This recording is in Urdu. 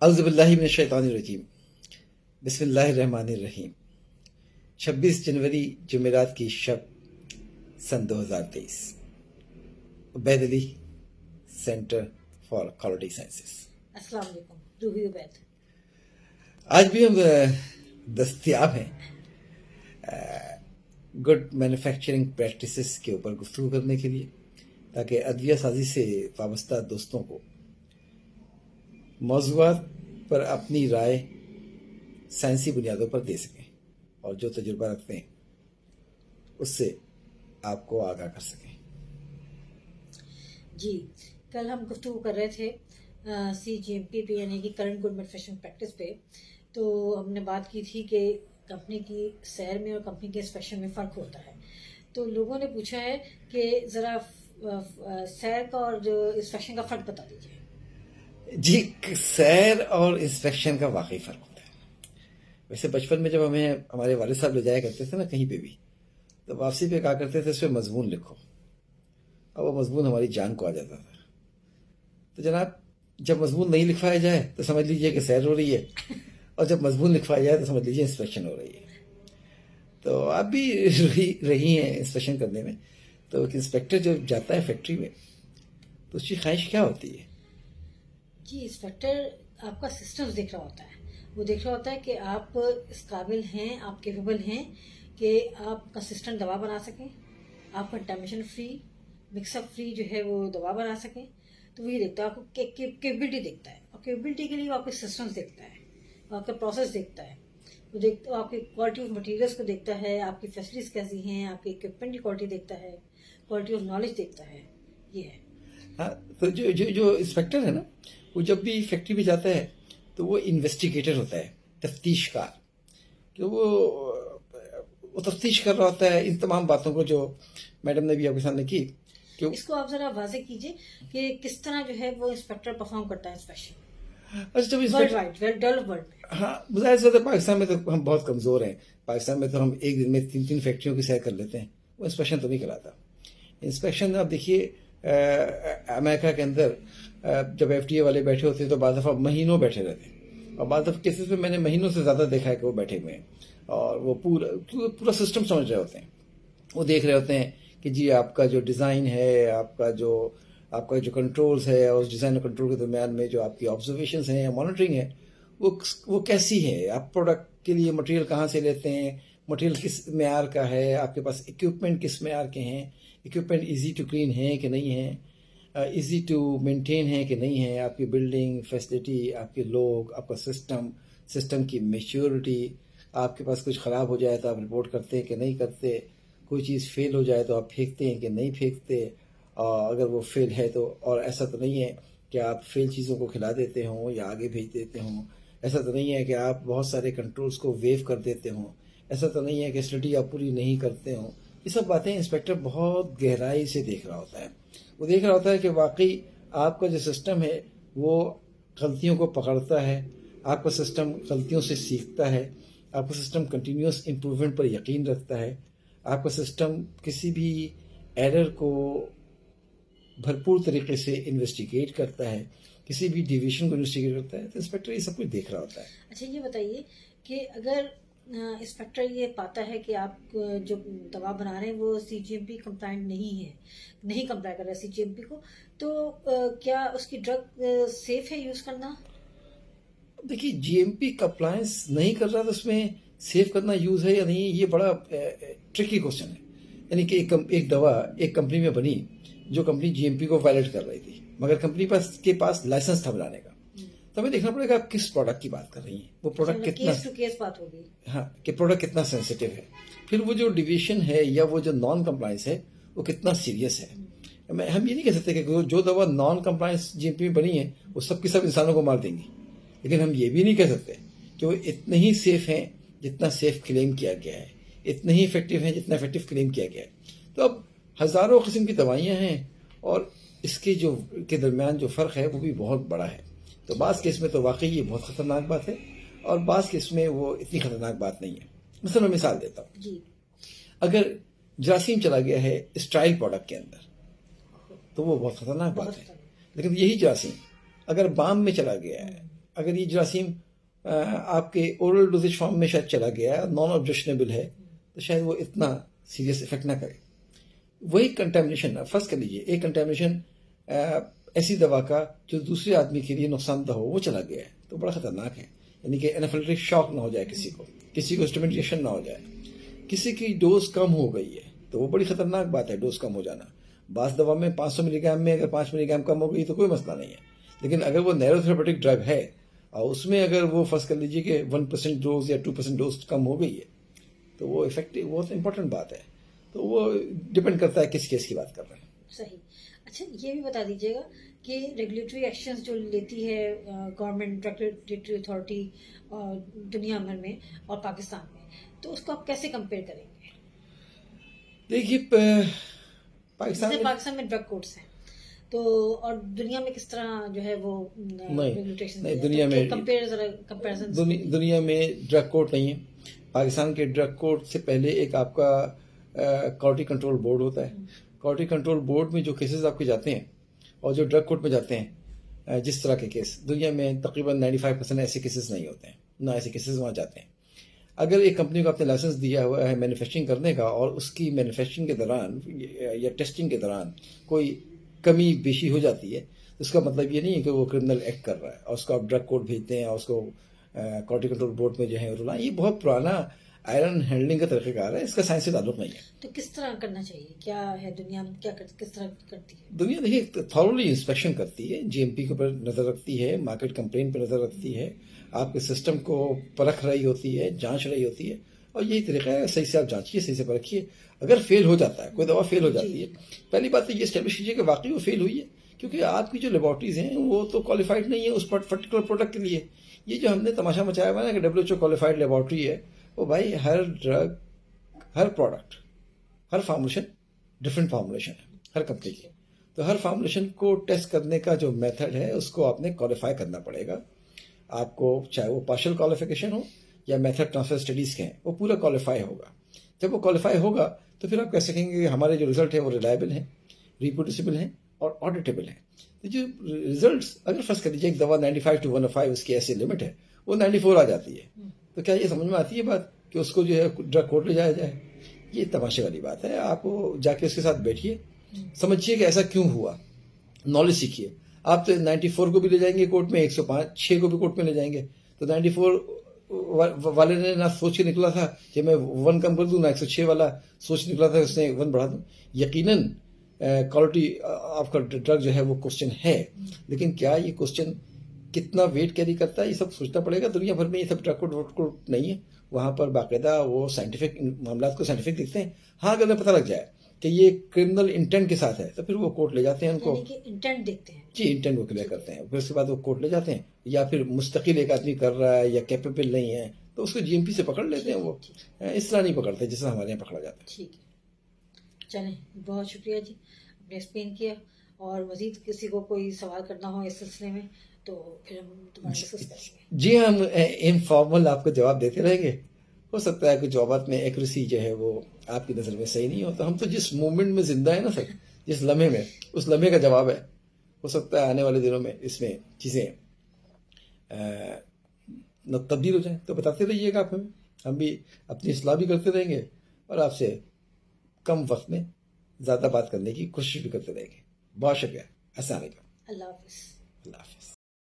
اعوذ باللہ من الشیطان الرجیم، بسم اللہ الرحمن الرحیم۔ 26 جنوری جمعرات کی شب سن 2023، عبید علی، سینٹر فار کوالٹی سائنسز۔ السلام علیکم، روحی عبید۔ آج بھی ہم دستیاب ہیں گڈ مینوفیکچرنگ پریکٹسز کے اوپر گفتگو کرنے کے لیے، تاکہ ادویہ سازی سے وابستہ دوستوں کو موضوعات پر اپنی رائے سائنسی بنیادوں پر دے سکیں، اور جو تجربہ رکھتے ہیں اس سے آپ کو آگاہ کر سکیں۔ جی، کل ہم گفتگو کر رہے تھے CGMP پہ، یعنی کہ کرنٹ گڈ مینوفیکچرنگ پریکٹس پہ۔ تو ہم نے بات کی تھی کہ کمپنی کی سیر میں اور کمپنی کے انسپیکشن میں فرق ہوتا ہے۔ تو لوگوں نے پوچھا ہے کہ ذرا سیر کا اور جو انسپیکشن کا فرق بتا دیجیے۔ جی، سیر اور انسپیکشن کا واقعی فرق ہوتا ہے۔ ویسے بچپن میں جب ہمیں ہمارے والد صاحب لے جایا کرتے تھے نا کہیں پہ بھی، تو واپسی پہ کہا کرتے تھے اس پہ مضمون لکھو، اور وہ مضمون ہماری جان کو آ جاتا تھا۔ تو جناب، جب مضمون نہیں لکھوایا جائے تو سمجھ لیجئے کہ سیر ہو رہی ہے، اور جب مضمون لکھوایا جائے تو سمجھ لیجئے انسپیکشن ہو رہی ہے۔ تو آپ بھی رہی ہیں انسپیکشن کرنے میں، تو ایک انسپیکٹر جو جاتا ہے فیکٹری میں تو اس کی خواہش کیا ہوتی ہے؟ جی، انسپیکٹر آپ کا سسٹم دیکھ رہا ہوتا ہے، وہ دیکھ رہا ہوتا ہے کہ آپ اس قابل ہیں، آپ کیپیبل ہیں کہ آپ کا سسٹم دوا بنا سکیں، آپ کنٹامینیشن فری، مکس اپ فری جو ہے وہ دوا بنا سکیں۔ تو وہ یہ دیکھتا ہے، آپ کو کیپیبلٹی دیکھتا ہے، اور کیپیبلٹی کے لیے وہ آپ کے سسٹمس دیکھتا ہے، وہ آپ کا پروسیس دیکھتا ہے، وہ دیکھتا آپ کی کوالٹی آف مٹیریلس کو دیکھتا ہے، آپ کی فیسلٹیز کیسی ہیں، آپ کے اکوپمنٹ کی کوالٹی دیکھتا ہے، کوالٹی آف نالج دیکھتا ہے۔ یہ ہے۔ ہاں، تو جو انسپیکٹر ہے نا، وہ جب بھی فیکٹری میں جاتا ہے تو وہ انویسٹیگیٹر ہوتا ہے، تفتیش کار، کہ وہ تفتیش کر رہا ہوتا ہے ان تمام باتوں کو جو میڈم نے بھی آپ کے سامنے کی۔ کہ اس کو آپ ذرا واضح کیجئے کہ کس طرح جو ہے وہ انسپیکٹر پرفارم کرتا ہے انسپیکشن اچھا، جب ورلڈ وائڈ، ڈیولپ ورلڈ میں۔ ہاں، ظاہر سی بات ہے، پاکستان میں تو ہم بہت کمزور ہیں۔ پاکستان میں تو ہم ایک دن میں 3 فیکٹریوں کی سیر کر لیتے ہیں، وہ انسپیکشن تو نہیں کراتا۔ انسپیکشن آپ دیکھیے، امریکہ کے اندر جب FDA والے بیٹھے ہوتے ہیں تو بعض دفعہ مہینوں بیٹھے رہتے ہیں، اور بعض دفعہ کیسز میں نے مہینوں سے زیادہ دیکھا ہے کہ وہ بیٹھے ہوئے ہیں، اور وہ پورا سسٹم سمجھ رہے ہوتے ہیں۔ وہ دیکھ رہے ہوتے ہیں کہ جی آپ کا جو ڈیزائن ہے، آپ کا جو کنٹرولز ہے، اور اس ڈیزائن اور کنٹرول کے درمیان میں جو آپ کی آبزرویشنز ہیں یا مانیٹرنگ ہے، وہ کیسی ہے، آپ پروڈکٹ کے لیے مٹیریل کہاں سے لیتے ہیں، مٹیریل کس معیار کا ہے، آپ کے پاس اکوپمنٹ کس معیار کے ہیں، اکوپمنٹ ایزی ٹو کلین ہیں کہ نہیں ہیں، ایزی ٹو مینٹین ہے کہ نہیں ہے، آپ کی بلڈنگ فیسلٹی، آپ کے لوگ، آپ کا سسٹم کی میچورٹی، آپ کے پاس کچھ خراب ہو جائے تو آپ رپورٹ کرتے ہیں کہ نہیں کرتے، کوئی چیز فیل ہو جائے تو آپ پھینکتے ہیں کہ نہیں پھینکتے، اور اگر وہ فیل ہے تو، اور ایسا تو نہیں ہے کہ آپ فیل چیزوں کو کھلا دیتے ہوں یا آگے بھیج دیتے ہوں، ایسا تو نہیں ہے کہ آپ بہت سارے کنٹرولز کو ویو کر دیتے ہوں، ایسا تو نہیں ہے کہ فیسلٹی آپ پوری نہیں کرتے ہوں۔ یہ سب باتیں انسپیکٹر بہت گہرائی سے دیکھ رہا ہوتا ہے۔ وہ دیکھ رہا ہوتا ہے کہ واقعی آپ کا جو سسٹم ہے وہ غلطیوں کو پکڑتا ہے، آپ کا سسٹم غلطیوں سے سیکھتا ہے، آپ کا سسٹم کنٹینیوس امپرومنٹ پر یقین رکھتا ہے، آپ کا سسٹم کسی بھی ایرر کو بھرپور طریقے سے انویسٹیگیٹ کرتا ہے، کسی بھی ڈیویشن کو انویسٹیگیٹ کرتا ہے۔ تو انسپیکٹر یہ سب کچھ دیکھ رہا ہوتا ہے۔ اچھا، یہ بتائیے کہ اگر انسپیکٹر یہ پاتا ہے کہ آپ جو دوا بنا رہے ہیں وہ CGMP کمپلائنٹ نہیں ہے، نہیں کمپلائی کر رہا ہے CGMP کو، تو کیا اس کی ڈرگ سیف ہے یوز کرنا؟ دیکھیے، GMP کمپلائنس نہیں کر رہا تو اس میں سیف کرنا یوز ہے یا نہیں، یہ بڑا ٹرکی کوشچن ہے۔ یعنی کہ ایک دوا ایک کمپنی میں بنی جو کمپنی GMP کو وائلیٹ کر رہی تھی، مگر کمپنی کے پاس لائسنس تھا بنانے کا، تو ہمیں دیکھنا پڑے گا آپ کس پروڈکٹ کی بات کر رہی ہیں، وہ پروڈکٹ کتنا، کیس ٹو کیس بات ہوگی۔ ہاں، کہ پروڈکٹ کتنا سینسیٹیو ہے، پھر وہ جو ڈیویشن ہے یا وہ جو نان کمپلائنس ہے وہ کتنا سیریس ہے۔ ہم یہ نہیں کہہ سکتے کہ جو دوا نان کمپلائنس GMP میں بنی ہے وہ سب کی سب انسانوں کو مار دیں گی، لیکن ہم یہ بھی نہیں کہہ سکتے کہ وہ اتنے ہی سیف ہیں جتنا سیف کلیم کیا گیا ہے، اتنے ہی افیکٹو ہیں جتنا افیکٹو کلیم کیا گیا ہے۔ تو اب ہزاروں قسم کی دوائیاں ہیں، اور اس کے درمیان جو فرق ہے وہ بھی بہت بڑا ہے۔ تو بعض کیس میں تو واقعی یہ بہت خطرناک بات ہے، اور بعض کیس میں وہ اتنی خطرناک بات نہیں ہے۔ مثلا میں مثال دیتا ہوں، جی، اگر جراثیم چلا گیا ہے اسٹرائل پروڈکٹ کے اندر تو وہ بہت خطرناک بات ہے، لیکن یہی جراثیم اگر بام میں چلا گیا ہے اگر یہ جراثیم آپ کے اورل ڈوزیج فارم میں شاید چلا گیا ہے، نان آبجیکشنیبل ہے، تو شاید وہ اتنا سیریس افیکٹ نہ کرے. وہی کنٹامنیشن فرض کر لیجیے، ایک کنٹامنیشن ایسی دوا کا جو دوسرے آدمی کے لیے نقصان دہ ہو وہ چلا گیا ہے، تو بڑا خطرناک ہے. یعنی کہ انافیلیکٹک شاک نہ ہو جائے کسی کو اسٹمیٹیشن نہ ہو جائے، کسی کی ڈوز کم ہو گئی ہے تو وہ بڑی خطرناک بات ہے، ڈوز کم ہو جانا. بعض دوا میں 500 ملی گرام میں اگر 5 ملی گرام کم ہو گئی تو کوئی مسئلہ نہیں ہے، لیکن اگر وہ نیرو تھراپیوٹک ڈرگ ہے اور اس میں اگر وہ فرض کر لیجیے کہ 1% ڈوز یا 2% ڈوز کم ہو گئی ہے تو وہ افیکٹو بہت امپورٹنٹ بات ہے. تو وہ ڈپینڈ کرتا ہے کس کیس کی بات کر رہے ہیں. صحیح. اچھا یہ بھی بتا دیجیے گا کہ ریگولیٹری ایکشنز جو لیتی ہے گورنمنٹ ریگولیٹری اتھارٹی دنیا بھر میں اور پاکستان میں، تو اس کو آپ کیسے کمپیئر کریں گے؟ دیکھیے پاکستان میں ڈرگ کورٹس ہیں تو اور دنیا میں کس طرح جو ہے وہ نہیں، دنیا میں ڈرگ کورٹ نہیں ہے. پاکستان کے ڈرگ کورٹ سے پہلے ایک آپ کا کوالٹی کنٹرول بورڈ ہوتا ہے. کوالٹی کنٹرول بورڈ میں جو کیسز آپ کے جاتے ہیں اور جو ڈرگ کورٹ میں جاتے ہیں، جس طرح کے کیس دنیا میں تقریباً 95% ایسے کیسز نہیں ہوتے ہیں، نہ ایسے کیسز وہاں جاتے ہیں. اگر ایک کمپنی کو آپ نے لائسنس دیا ہوا ہے مینوفیکچرنگ کرنے کا اور اس کی مینوفیکچرنگ کے دوران یا ٹیسٹنگ کے دوران کوئی کمی بیشی ہو جاتی ہے تو اس کا مطلب یہ نہیں ہے کہ وہ کرمنل ایکٹ کر رہا ہے اور اس کو آپ ڈرگ کورٹ بھیجتے ہیں اور اس کو کوالٹی کنٹرول بورڈ میں جو ہے رولائیں. یہ بہت پرانا آئرن ہینڈلنگ کا طریقہ کار ہے، اس کا سائنس سے تعلق نہیں ہے. تو کس طرح کرنا چاہیے؟ کیا ہے دنیا میں کس طرح کرتی ہے دنیا؟ دیکھیے تھورولی انسپیکشن کرتی ہے، جی ایم پی کے اوپر نظر رکھتی ہے، مارکیٹ کمپلین پہ نظر رکھتی ہے، آپ کے سسٹم کو پرکھ رہی ہوتی ہے، جانچ رہی ہوتی ہے. اور یہی طریقہ ہے، صحیح سے آپ جانچیے، صحیح سے پرکھیے. اگر فیل ہو جاتا ہے، کوئی دوا فیل ہو جاتی ہے، پہلی بات تو یہ اسٹیبلش کیجیے کہ واقعی وہ فیل ہوئی ہے، کیونکہ آپ کی جو لیبارٹریز ہیں وہ تو کوالیفائڈ نہیں ہے اس پرٹیکولر پروڈکٹ کے لیے. یہ جو ہم نے تماشا مچایا ہوا ہے نا کہ WHO کوالیفائڈ لیبارٹری ہے، وہ بھائی ہر ڈرگ، ہر پروڈکٹ، ہر فارمولیشن ڈفرینٹ فارمولیشن ہے ہر کمپنی کی. تو ہر فارمولیشن کو ٹیسٹ کرنے کا جو میتھڈ ہے اس کو آپ نے کوالیفائی کرنا پڑے گا. آپ کو چاہے وہ پارشل کوالیفیکیشن ہو یا میتھڈ ٹرانسفر اسٹڈیز کے ہیں، وہ پورا کوالیفائی ہوگا. جب وہ کوالیفائی ہوگا تو پھر آپ کہہ سکیں گے کہ ہمارے جو رزلٹ ہیں وہ ریلائبل ہیں، ریپروڈیوسیبل ہیں اور آڈیٹیبل ہیں. تو جو ریزلٹس اگر فرض کر لیجیے ایک دوا 95 to 105 اس کی ایسی لمٹ ہے، وہ 94 آ جاتی ہے، تو کیا یہ سمجھ میں آتی ہے بات کہ اس کو جو ہے ڈرگ کورٹ لے جایا جائے؟ یہ تماشے والی بات ہے. آپ جا کے اس کے ساتھ بیٹھیے، سمجھیے کہ ایسا کیوں ہوا، نالج سیکھیے. آپ تو 94 کو بھی لے جائیں گے کورٹ میں، 105 کو بھی کورٹ میں لے جائیں گے، تو 94 والے نے نہ سوچ کے نکلا تھا کہ میں 1 کم کر دوں، نہ 106 والا سوچ نکلا تھا اس نے 1 بڑھا دوں. یقیناً کوالٹی آف کا ڈرگ جو ہے وہ کوشچن ہے، لیکن کیا یہ کوشچن کتنا ویٹ کیری کرتا ہے یہ سب سوچنا پڑے گا. دنیا بھر میں یہ سب ڈرگ کورٹ نہیں ہے، وہاں پر باقاعدہ وہ سائنٹیفک معاملات کو سائنٹیفک دیکھتے ہیں. ہاں اگر انہیں پتہ لگ جائے کہ یہ کرمنل انٹینٹ کے ساتھ ہے تو پھر وہ کورٹ لے جاتے ہیں ان کو. انٹینٹ دیکھتے ہیں، جی انٹینٹ وہ کلیئر کرتے ہیں، پھر اس کے بعد وہ کورٹ لے جاتے ہیں. یا پھر مستقل ایک آدمی کر رہا ہے یا کیپیبل نہیں ہے تو اس کو جی ایم پی سے پکڑ لیتے ہیں. وہ اس طرح نہیں پکڑتے جس طرح ہمارے یہاں پکڑا جاتا ہے. ٹھیک ہے، چلیں بہت شکریہ جی، آپ نے ایکسپلین کیا. اور مزید کسی کو کوئی سوال کرنا ہو اس سلسلے میں تو پھر ہم دوبارہ ڈسکس کریں گے. جی ہم انفارمل آپ کو جواب دیتے رہیں گے. ہو سکتا ہے کہ جوابات میں ایکوریسی جو ہے وہ آپ کی نظر میں صحیح نہیں ہو، تو ہم تو جس مومنٹ میں زندہ ہے نا سر، جس لمحے میں، اس لمحے کا جواب ہے. ہو سکتا ہے آنے والے دنوں میں اس میں چیزیں تبدیل ہو جائیں، تو بتاتے رہیے گا آپ ہمیں، ہم بھی اپنی اصلاح بھی کرتے رہیں گے اور آپ سے کم وقت میں زیادہ بات کرنے کی کوشش بھی کرتے رہیں گے. بہت شکریہ. السلام علیکم. اللہ حافظ. اللہ حافظ.